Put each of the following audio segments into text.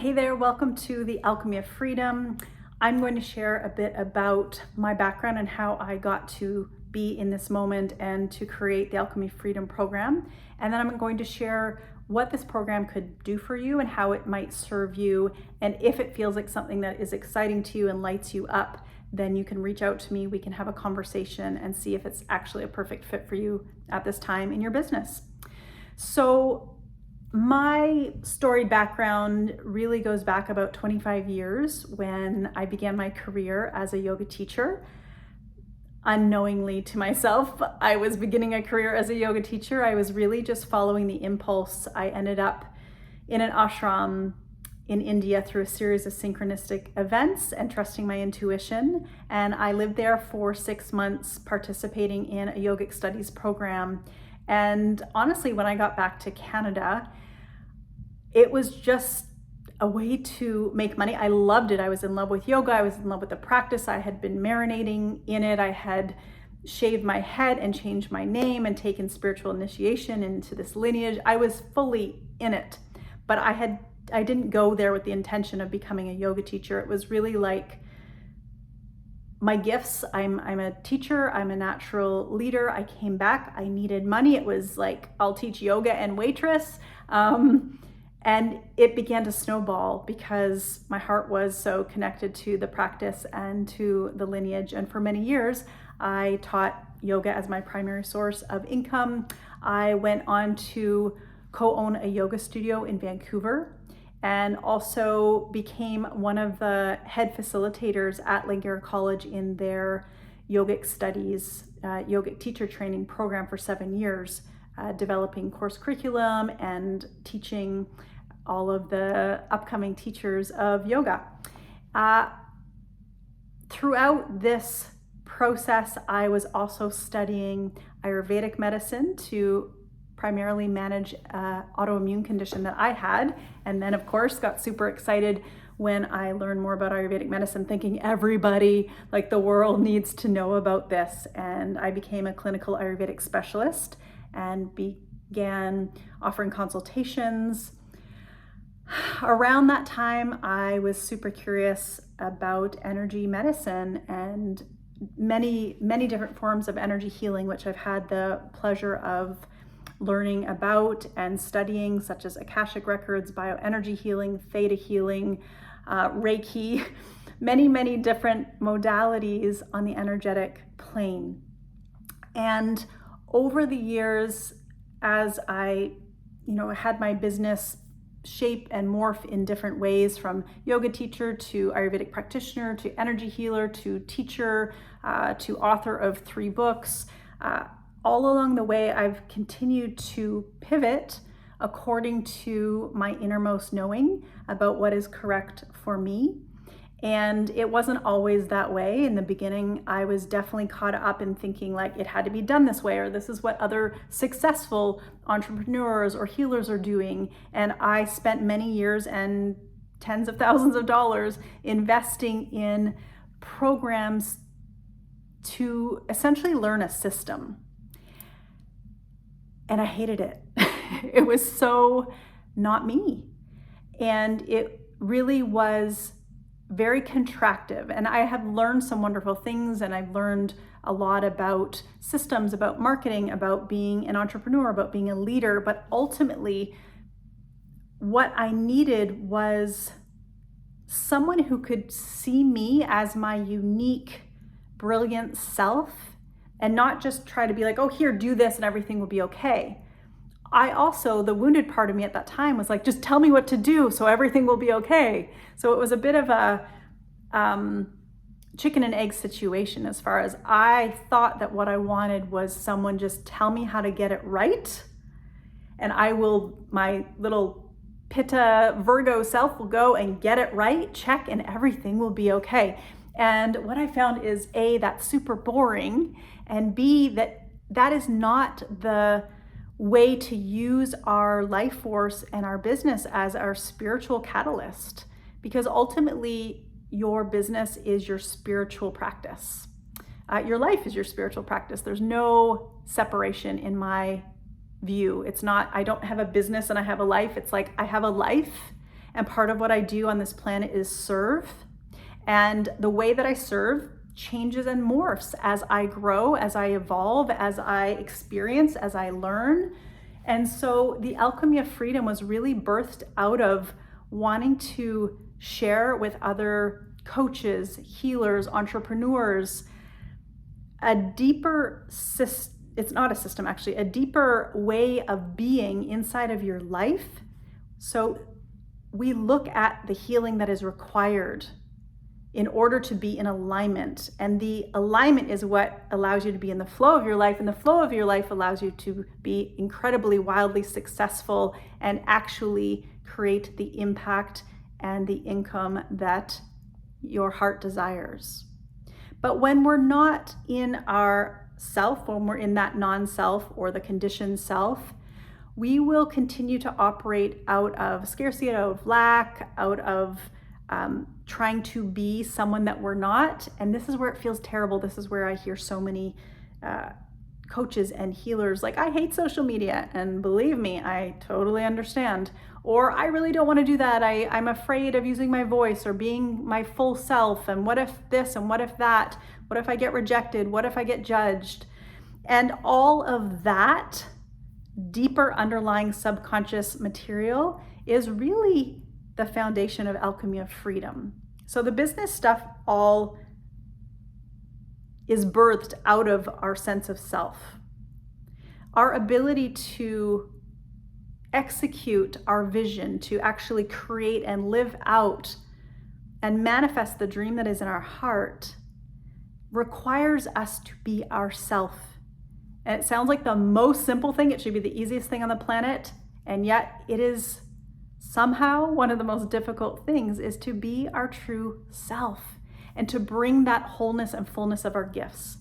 Hey there, welcome to the Alchemy of Freedom. I'm going to share a bit about my background and how I got to be in this moment and to create the Alchemy Freedom program. And then I'm going to share what this program could do for you and how it might serve you. And if it feels like something that is exciting to you and lights you up, then you can reach out to me. We can have a conversation and see if it's actually a perfect fit for you at this time in your business. So my storied background really goes back about 25 years when I began my career as a yoga teacher. Unknowingly to myself, I was beginning a career as a yoga teacher. I was really just following the impulse. I ended up in an ashram in India through a series of synchronistic events and trusting my intuition. And I lived there for 6 months participating in a yogic studies program. And honestly, when I got back to Canada, it was just a way to make money. I loved it. I was in love with yoga. I was in love with the practice. I had been marinating in it. I had shaved my head and changed my name and taken spiritual initiation into this lineage. I was fully in it, but I didn't go there with the intention of becoming a yoga teacher. It was really like my gifts. I'm a teacher. I'm a natural leader. I came back. I needed money. It was like, I'll teach yoga and waitress. And it began to snowball because my heart was so connected to the practice and to the lineage. And for many years, I taught yoga as my primary source of income. I went on to co-own a yoga studio in Vancouver and also became one of the head facilitators at Langara College in their yogic studies, yogic teacher training program for 7 years, developing course curriculum and teaching all of the upcoming teachers of yoga. Throughout this process, I was also studying Ayurvedic medicine to primarily manage an autoimmune condition that I had. And then of course, got super excited when I learned more about Ayurvedic medicine, thinking everybody, like the world, needs to know about this. And I became a clinical Ayurvedic specialist and began offering consultations. Around that time, I was super curious about energy medicine and many, many different forms of energy healing, which I've had the pleasure of learning about and studying, such as Akashic records, bioenergy healing, theta healing, Reiki, many, many different modalities on the energetic plane. And over the years, as I, had my business shape and morph in different ways, from yoga teacher to Ayurvedic practitioner to energy healer to teacher to author of 3 books. All along the way, I've continued to pivot according to my innermost knowing about what is correct for me. And it wasn't always that way. In the beginning, I was definitely caught up in thinking like it had to be done this way, or this is what other successful entrepreneurs or healers are doing. And I spent many years and tens of thousands of dollars investing in programs to essentially learn a system. And I hated it. It was so not me. And it really was very contractive. And I have learned some wonderful things, and I've learned a lot about systems, about marketing, about being an entrepreneur, about being a leader. But ultimately, what I needed was someone who could see me as my unique, brilliant self and not just try to be like, oh, here, do this and everything will be okay. I also, the wounded part of me at that time was like, just tell me what to do so everything will be okay. So it was a bit of a chicken and egg situation, as far as I thought that what I wanted was someone just tell me how to get it right. And my little Pitta Virgo self will go and get it right, check, and everything will be okay. And what I found is A, that's super boring, and B, that is not the way to use our life force and our business as our spiritual catalyst, because ultimately your business is your spiritual practice. Your life is your spiritual practice. There's no separation in my view. It's not, I don't have a business and I have a life. It's like I have a life And part of what I do on this planet is serve. And the way that I serve changes and morphs as I grow, as I evolve, as I experience, as I learn. And so the Alchemy of Freedom was really birthed out of wanting to share with other coaches, healers, entrepreneurs, a deeper it's not a system actually, a deeper way of being inside of your life. So we look at the healing that is required in order to be in alignment. And the alignment is what allows you to be in the flow of your life. And the flow of your life allows you to be incredibly, wildly successful and actually create the impact and the income that your heart desires. But when we're not in our self, when we're in that non-self or the conditioned self, we will continue to operate out of scarcity, out of lack, out of trying to be someone that we're not. And this is where it feels terrible. This is where I hear so many coaches and healers like, I hate social media. And believe me, I totally understand. Or I really don't want to do that. I'm afraid of using my voice or being my full self. And what if this and what if that? What if I get rejected? What if I get judged? And all of that deeper underlying subconscious material is really the foundation of Alchemy of Freedom. So the business stuff all is birthed out of our sense of self. Our ability to execute our vision, to actually create and live out and manifest the dream that is in our heart requires us to be ourself. And it sounds like the most simple thing. It should be the easiest thing on the planet. And yet it is somehow one of the most difficult things, is to be our true self and to bring that wholeness and fullness of our gifts.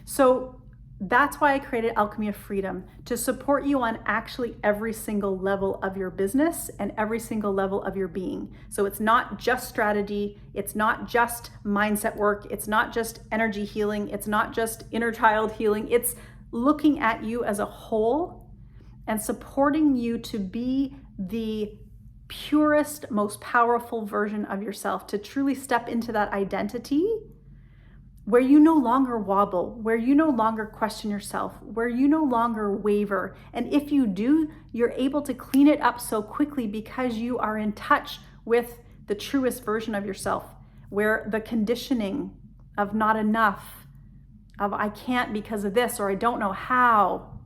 So that's why I created Alchemy of Freedom, to support you on actually every single level of your business and every single level of your being. So it's not just strategy, it's not just mindset work, it's not just energy healing, it's not just inner child healing, it's looking at you as a whole and supporting you to be the purest, most powerful version of yourself, to truly step into that identity where you no longer wobble, where you no longer question yourself, where you no longer waver. And if you do, you're able to clean it up so quickly because you are in touch with the truest version of yourself, where the conditioning of not enough, of I can't because of this, or I don't know how,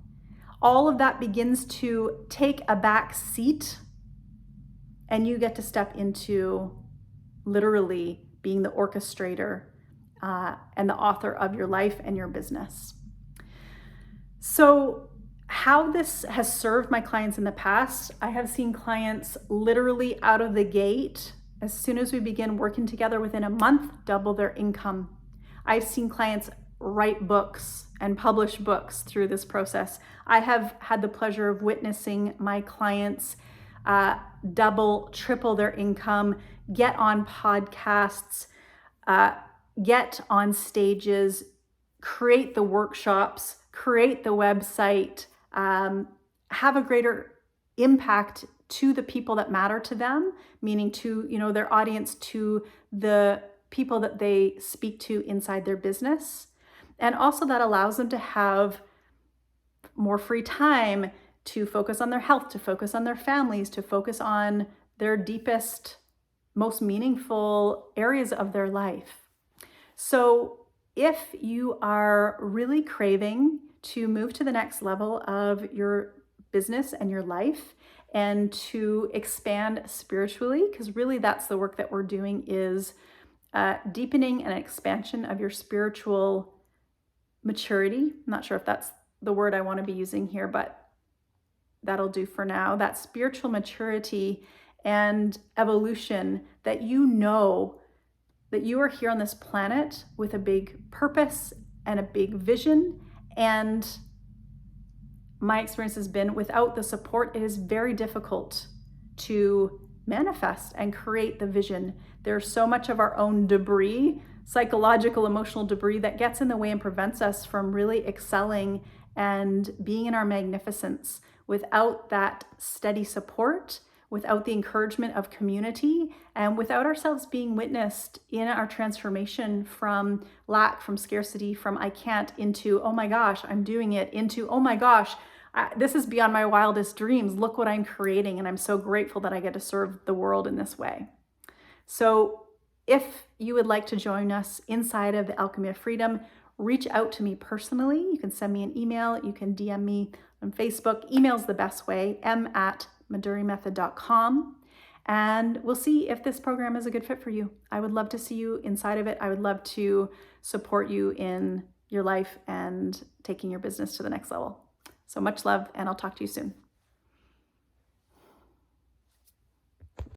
all of that begins to take a back seat, and you get to step into literally being the orchestrator and the author of your life and your business. So how this has served my clients in the past, I have seen clients literally out of the gate, as soon as we begin working together, within a month, double their income. I've seen clients write books and publish books through this process. I have had the pleasure of witnessing my clients double, triple their income, get on podcasts, get on stages, create the workshops, create the website, have a greater impact to the people that matter to them, meaning to, their audience, to the people that they speak to inside their business. And also that allows them to have more free time to focus on their health, to focus on their families, to focus on their deepest, most meaningful areas of their life. So if you are really craving to move to the next level of your business and your life, and to expand spiritually, because really that's the work that we're doing, is deepening and expansion of your spiritual maturity. I'm not sure if that's the word I want to be using here, but that'll do for now. That spiritual maturity and evolution, that that you are here on this planet with a big purpose and a big vision. And my experience has been, without the support, it is very difficult to manifest and create the vision. There's so much of our own debris, psychological, emotional debris, that gets in the way and prevents us from really excelling and being in our magnificence. Without that steady support, without the encouragement of community, and without ourselves being witnessed in our transformation from lack, from scarcity, from I can't, into, oh my gosh, I'm doing it, into, oh my gosh, this is beyond my wildest dreams. Look what I'm creating. And I'm so grateful that I get to serve the world in this way. So if you would like to join us inside of the Alchemy of Freedom, reach out to me personally. You can send me an email. You can DM me on Facebook. Email's the best way, m@madurimethod.com. And we'll see if this program is a good fit for you. I would love to see you inside of it. I would love to support you in your life and taking your business to the next level. So much love, and I'll talk to you soon.